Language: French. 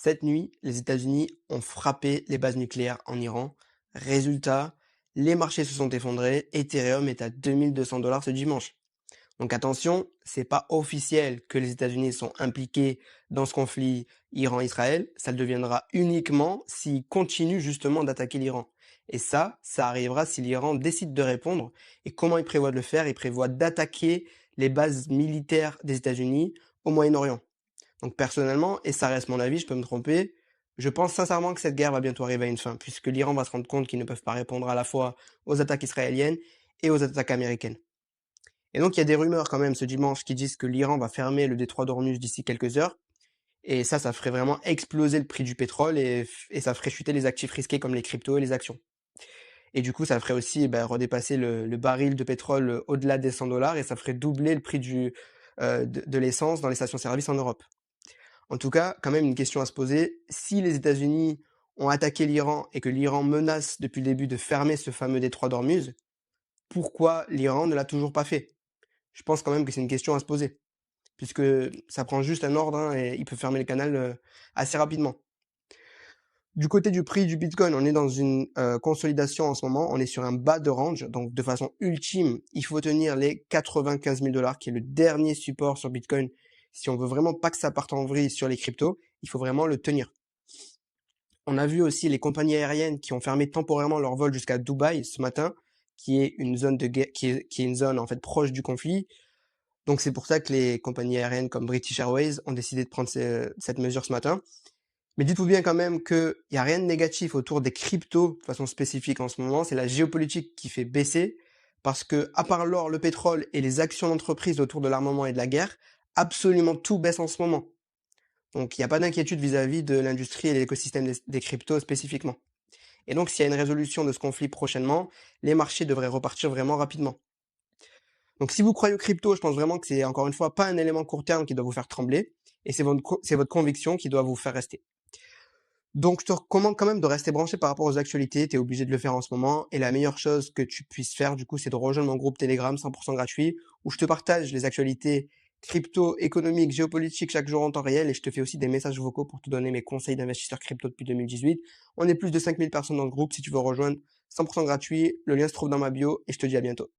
Cette nuit, les États-Unis ont frappé les bases nucléaires en Iran. Résultat, les marchés se sont effondrés. Ethereum est à 2200 $ ce dimanche. Donc attention, c'est pas officiel que les États-Unis sont impliqués dans ce conflit Iran-Israël. Ça le deviendra uniquement s'ils continuent justement d'attaquer l'Iran. Et ça arrivera si l'Iran décide de répondre. Et comment il prévoit de le faire? Il prévoit d'attaquer les bases militaires des États-Unis au Moyen-Orient. Donc personnellement, et ça reste mon avis, je peux me tromper, je pense sincèrement que cette guerre va bientôt arriver à une fin, puisque l'Iran va se rendre compte qu'ils ne peuvent pas répondre à la fois aux attaques israéliennes et aux attaques américaines. Et donc il y a des rumeurs quand même ce dimanche qui disent que l'Iran va fermer le détroit d'Ormuz d'ici quelques heures, et ça ferait vraiment exploser le prix du pétrole et ça ferait chuter les actifs risqués comme les cryptos et les actions. Et du coup, ça ferait aussi redépasser le baril de pétrole au-delà des 100 $ et ça ferait doubler le prix de l'essence dans les stations-service en Europe. En tout cas, quand même une question à se poser, si les États-Unis ont attaqué l'Iran et que l'Iran menace depuis le début de fermer ce fameux détroit d'Ormuz, pourquoi l'Iran ne l'a toujours pas fait? Je pense quand même que c'est une question à se poser, puisque ça prend juste un ordre hein, et il peut fermer le canal assez rapidement. Du côté du prix du Bitcoin, on est dans une consolidation en ce moment, on est sur un bas de range, donc de façon ultime, il faut tenir les 95 000 $, qui est le dernier support sur Bitcoin. Si on veut vraiment pas que ça parte en vrille sur les cryptos, il faut vraiment le tenir. On a vu aussi les compagnies aériennes qui ont fermé temporairement leur vol jusqu'à Dubaï ce matin, qui est une zone de guerre, qui est une zone en fait proche du conflit. Donc c'est pour ça que les compagnies aériennes comme British Airways ont décidé de prendre cette mesure ce matin. Mais dites-vous bien quand même qu'il n'y a rien de négatif autour des cryptos de façon spécifique en ce moment. C'est la géopolitique qui fait baisser. Parce que, à part l'or, le pétrole et les actions d'entreprise autour de l'armement et de la guerre, absolument tout baisse en ce moment. Donc il n'y a pas d'inquiétude vis-à-vis de l'industrie et de l'écosystème des cryptos spécifiquement. Et donc s'il y a une résolution de ce conflit prochainement, les marchés devraient repartir vraiment rapidement. Donc si vous croyez aux cryptos, je pense vraiment que c'est encore une fois pas un élément court terme qui doit vous faire trembler, et c'est votre conviction qui doit vous faire rester. Donc je te recommande quand même de rester branché par rapport aux actualités, tu es obligé de le faire en ce moment, et la meilleure chose que tu puisses faire du coup c'est de rejoindre mon groupe Telegram 100% gratuit, où je te partage les actualités crypto, économiques, géopolitiques chaque jour en temps réel, et je te fais aussi des messages vocaux pour te donner mes conseils d'investisseur crypto depuis 2018. On est plus de 5000 personnes dans le groupe, si tu veux rejoindre 100% gratuit, le lien se trouve dans ma bio, et je te dis à bientôt.